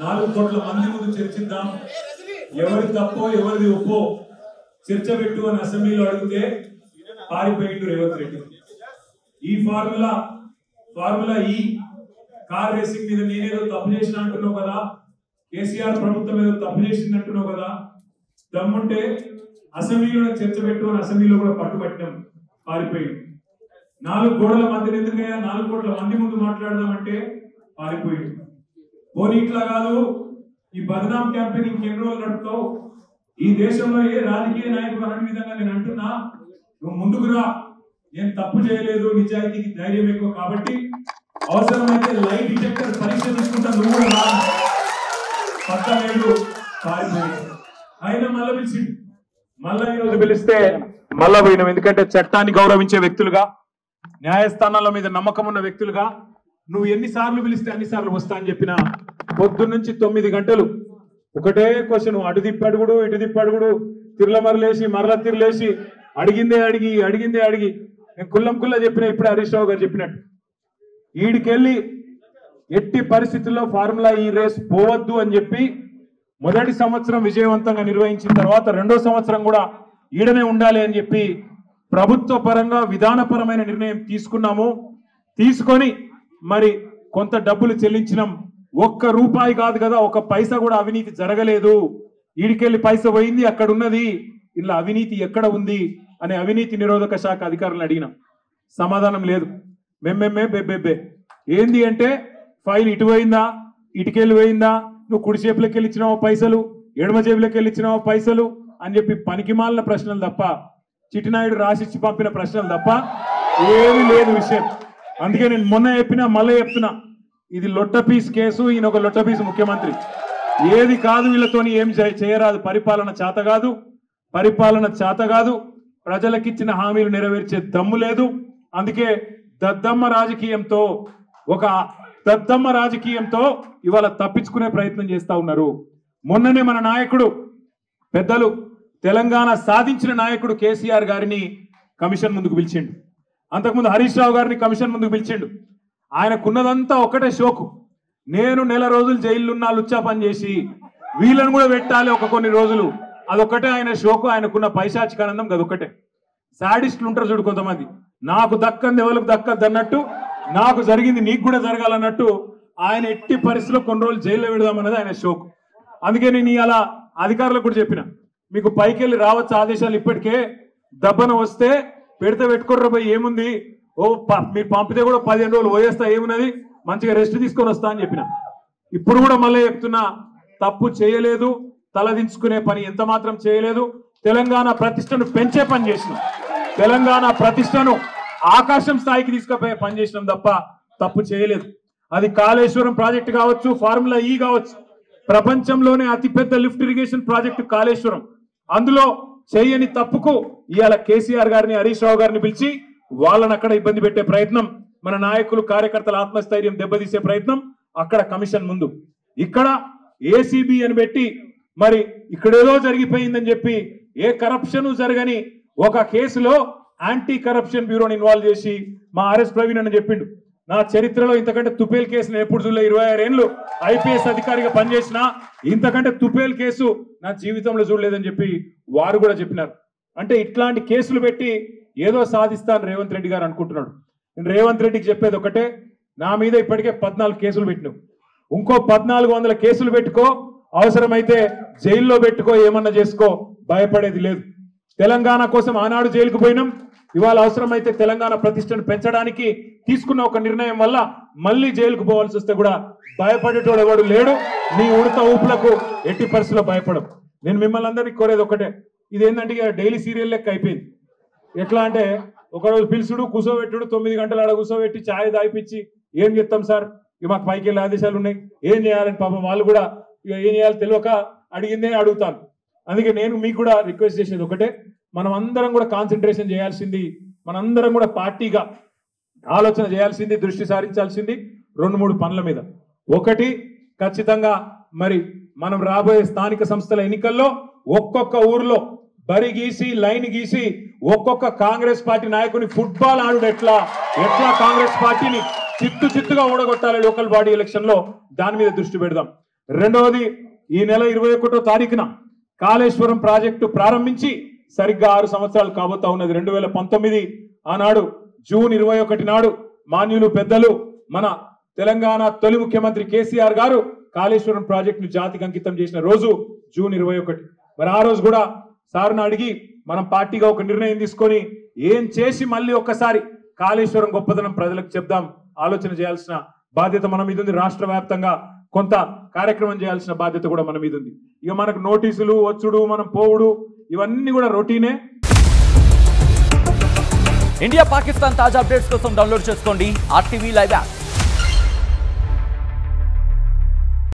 4 కోట్ల మంది ముందు చర్చిద్దాం, ఎవరి తప్పో ఎవరిది ఒప్పో చర్చ పెట్టు అని అసెంబ్లీలో అడిగితే పారిపోయిండు రేవంత్ రెడ్డి. ఈ ఫార్ములా ఈ కార్ రేసింగ్ మీద నేనేదో తప్పు చేసిన అంటున్నావు కదా, కేసీఆర్ ప్రభుత్వం ఏదో తప్పు చేసింది అంటున్నావు కదా, దమ్ముంటే అసెంబ్లీలో చర్చ పెట్టు అని అసెంబ్లీలో కూడా పట్టుబట్టినాం, పారిపోయింది. 4 గోడల మధ్య ఎందుకయ్యా 4 కోట్ల మంది ముందు మాట్లాడదామంటే పారిపోయింది. పోనీ ఇట్లా కాదు, ఈ బదనాం క్యాంపెయిన్ ఇంకెన్ని రోజులు నడుపుతావు, ఈ దేశంలో ఏ రాజకీయ నాయకుడు అనే విధంగా నేను అంటున్నా, నువ్వు ముందుకు రా, నేను తప్పు చేయలేదు, నిజాయితీకి ధైర్యం ఎక్కువ కాబట్టి అవసరమైతే లైట్ డిటెక్టర్ పరీక్ష తీసుకుంటా, నువ్వు కూడా రా. పక్కలేడు పారిపోయాడు. ఆయన మళ్ళీ పిలిచిండు, మళ్ళా ఈరోజు పిలిస్తే మళ్ళా పోయినాం. ఎందుకంటే చట్టాన్ని గౌరవించే వ్యక్తులుగా, న్యాయస్థానాల మీద నమ్మకం ఉన్న వ్యక్తులుగా నువ్వు ఎన్నిసార్లు పిలిస్తే అన్నిసార్లు వస్తా అని చెప్పిన పొద్దున్నుంచి 9 గంటలు ఒకటే క్వశ్చన్, అటు తిప్పడుగుడు ఇటు తిప్పడుగుడు, తిరులమరలేసి మరల తిరులేసి అడిగిందే అడిగి నేను కుల్లం చెప్పిన, ఇప్పుడే హరీష్ రావు గారు చెప్పినట్టు ఈడికెళ్ళి ఎట్టి పరిస్థితుల్లో ఫార్ములా ఈ రేస్ పోవద్దు అని చెప్పి మొదటి సంవత్సరం విజయవంతంగా నిర్వహించిన తర్వాత 2వ సంవత్సరం కూడా ఈడనే ఉండాలి అని చెప్పి ప్రభుత్వ పరంగా విధానపరమైన నిర్ణయం తీసుకున్నాము. తీసుకొని మరి కొంత డబ్బులు చెల్లించినాం. 1 రూపాయి కాదు కదా, 1 పైసా కూడా అవినీతి జరగలేదు. ఈడికెళ్ళి పైస పోయింది, అక్కడ ఉన్నది, ఇలా అవినీతి ఎక్కడ ఉంది అనే అవినీతి నిరోధక శాఖ అధికారులను అడిగినాం. సమాధానం లేదు. బెబ్బెబ్బే ఏంది అంటే, ఫైల్ ఇటు పోయిందా, ఇటుకెళ్ళి పోయిందా, నువ్వు కుడి చేపులకి వెళ్ళి ఇచ్చినావో పైసలు, ఎడమ జేబులకి వెళ్ళి ఇచ్చినావో పైసలు అని చెప్పి పనికిమాలిన ప్రశ్నలు తప్ప, చిట్టినాయుడు రాసిచ్చి పంపిన ప్రశ్నలు తప్ప ఏమీ లేదు విషయం. అందుకే నేను మొన్న చెప్పినా మళ్ళీ చెప్తున్నా, ఇది లొట్టపీస్ కేసు, ఈయన ఒక లొట్టపీస్ ముఖ్యమంత్రి. ఏది కాదు, వీళ్ళతోని ఏం చేయరాదు, పరిపాలన చేత కాదు, ప్రజలకిచ్చిన హామీలు నెరవేర్చే దమ్ము లేదు. అందుకే దద్దమ్మ రాజకీయంతో ఇవాళ తప్పించుకునే ప్రయత్నం చేస్తా ఉన్నారు. మొన్ననే మన నాయకుడు, పెద్దలు, తెలంగాణ సాధించిన నాయకుడు కేసీఆర్ గారిని కమిషన్ ముందుకు పిలిచిండు. అంతకుముందు హరీష్ రావు గారిని కమిషన్ ముందుకు పిలిచిండు. ఆయనకున్నదంతా ఒకటే షోకు, నేను నెల రోజులు జైలున్నా లుచ్చా పని చేసి వీళ్ళని కూడా పెట్టాలి కొన్ని రోజులు, అదొక్కటే ఆయన షోకు. ఆయనకున్న పైశాచికానందం అదొక్కటే. సాడిస్టులు ఉంటారు చూడు కొంతమంది, నాకు దక్కంది ఎవరికి దక్కద్దు అన్నట్టు, నాకు జరిగింది నీకు కూడా జరగాలన్నట్టు ఆయన ఎట్టి పరిస్థితిలో కొన్ని రోజులు జైల్లో పెడదామన్నది ఆయన షోకు. అందుకే నేను ఇలా అధికారులకు కూడా చెప్పిన, మీకు పైకి వెళ్ళి రావచ్చు ఆదేశాలు, ఇప్పటికే దబ్బన వస్తే పెడితే పెట్టుకోర్ర పోయి ఏముంది, మీరు పంపితే కూడా 15 రోజులు పోయేస్తా, ఏమున్నది, మంచిగా రెస్ట్ తీసుకొని వస్తా అని చెప్పిన. ఇప్పుడు కూడా మళ్ళీ చెప్తున్నా, తప్పు చేయలేదు, తలదించుకునే పని ఎంత మాత్రం చేయలేదు. తెలంగాణ ప్రతిష్టను పెంచే పని చేసినాం, తెలంగాణ ప్రతిష్టను ఆకాశం స్థాయికి తీసుకుపోయే పని చేసినాం తప్ప తప్పు చేయలేదు. అది కాళేశ్వరం ప్రాజెక్టు కావచ్చు, ఫార్ములా ఈ కావచ్చు, ప్రపంచంలోనే అతిపెద్ద లిఫ్ట్ ఇరిగేషన్ ప్రాజెక్టు కాళేశ్వరం. అందులో చేయని తప్పుకు ఇవాళ కేసీఆర్ గారిని, హరీష్ రావు గారిని పిలిచి వాళ్ళని అక్కడ ఇబ్బంది పెట్టే ప్రయత్నం, మన నాయకులు కార్యకర్తల ఆత్మస్థైర్యం దెబ్బతీసే ప్రయత్నం అక్కడ కమిషన్ ముందు. ఇక్కడ ఏసీబీ అని పెట్టి మరి ఇక్కడేదో జరిగిపోయిందని చెప్పి ఏ కరప్షన్ జరగని ఒక కేసులో యాంటీ కరప్షన్ బ్యూరోని ఇన్వాల్వ్ చేసి మా ఆర్ఎస్ ప్రవీణ్ అని చెప్పిండు, నా చరిత్రలో ఇంతకంటే తుపేల్ కేసును ఎప్పుడు చూడలే, 26 ఏళ్ళు ఐపీఎస్ అధికారిగా పనిచేసిన ఇంతకంటే తుపేల్ కేసు నా జీవితంలో చూడలేదని చెప్పి వారు కూడా చెప్పినారు. అంటే ఇట్లాంటి కేసులు పెట్టి ఏదో సాధిస్తాను రేవంత్ రెడ్డి గారు అనుకుంటున్నాడు. నేను రేవంత్ రెడ్డికి చెప్పేది ఒకటే, నా మీద ఇప్పటికే 14 కేసులు పెట్టినావు, ఇంకో 1400 కేసులు పెట్టుకో, అవసరమైతే జైల్లో పెట్టుకో, ఏమన్నా చేసుకో, భయపడేది లేదు. తెలంగాణ కోసం ఆనాడు జైలుకు పోయినాం, ఇవాళ అవసరమైతే తెలంగాణ ప్రతిష్టను పెంచడానికి తీసుకున్న ఒక నిర్ణయం వల్ల మళ్ళీ జైలుకు పోవాల్సి వస్తే కూడా భయపడేటోడు ఎవడు లేడు. నీ ఉడత ఊపులకు ఎట్టి పరిస్థితుల్లో భయపడం. నేను మిమ్మల్ని అందరినీ కోరేది ఒకటే, ఇదేంటంటే డైలీ సీరియల్ లెక్క అయిపోయింది. ఎట్లా అంటే ఒకరోజు పిలుచుడు, కూర్చోబెట్టుడు, 9 గంటలు ఆడ కూర్చోబెట్టి ఛాయ్ దాయిపించి ఏం చెప్తాం సార్, ఇక మాకు పైకి వెళ్ళే ఆదేశాలు ఉన్నాయి, ఏం చేయాలని పాపం వాళ్ళు కూడా ఏం చేయాలి తెలియక అడిగిందే అడుగుతాను. అందుకే నేను మీకు కూడా రిక్వెస్ట్ చేసేది ఒకటే, మనం అందరం కూడా కాన్సన్ట్రేషన్ చేయాల్సింది, మనందరం కూడా పార్టీగా ఆలోచన చేయాల్సింది, దృష్టి సారించాల్సింది 2-3 పనుల మీద. ఒకటి, ఖచ్చితంగా మరి మనం రాబోయే స్థానిక సంస్థల ఎన్నికల్లో ఒక్కొక్క ఊర్లో బరి గీసి లైన్ గీసి ఒక్కొక్క కాంగ్రెస్ పార్టీ నాయకుని ఫుట్బాల్ ఆడుడు ఎట్లా కాంగ్రెస్ పార్టీని చిత్తుగా ఓడగొట్టాలి లోకల్ బాడీ ఎలక్షన్ లో, దాని మీద దృష్టి పెడదాం. రెండవది, ఈ నెల 21వ తారీఖున కాళేశ్వరం ప్రాజెక్టు ప్రారంభించి సరిగ్గా 6 సంవత్సరాలు కాబోతా ఉన్నది. 2019 ఆనాడు జూన్ 21 నాడు మాన్యులు పెద్దలు మన తెలంగాణ తొలి ముఖ్యమంత్రి కేసీఆర్ గారు కాళేశ్వరం ప్రాజెక్టును జాతికి అంకితం చేసిన రోజు జూన్ 21. మరి ఆ రోజు కూడా సార్ను అడిగి మనం పార్టీగా ఒక నిర్ణయం తీసుకొని ఏం చేసి మళ్ళీ ఒక్కసారి కాళేశ్వరం గొప్పదనం ప్రజలకు చెప్దాం, ఆలోచన చేయాల్సిన బాధ్యత మన మీద ఉంది. రాష్ట్ర వ్యాప్తంగా కొంత కార్యక్రమం చేయాల్సిన బాధ్యత కూడా మన మీద ఉంది. ఇక మనకు నోటీసులు వచ్చుడు, మనం పోవుడు, ఇవన్నీ కూడా రొటీనే. ఇండియా పాకిస్తాన్ తాజా అప్డేట్స్ కోసం డౌన్లోడ్ చేసుకోండి RTV లైవ్ యాప్.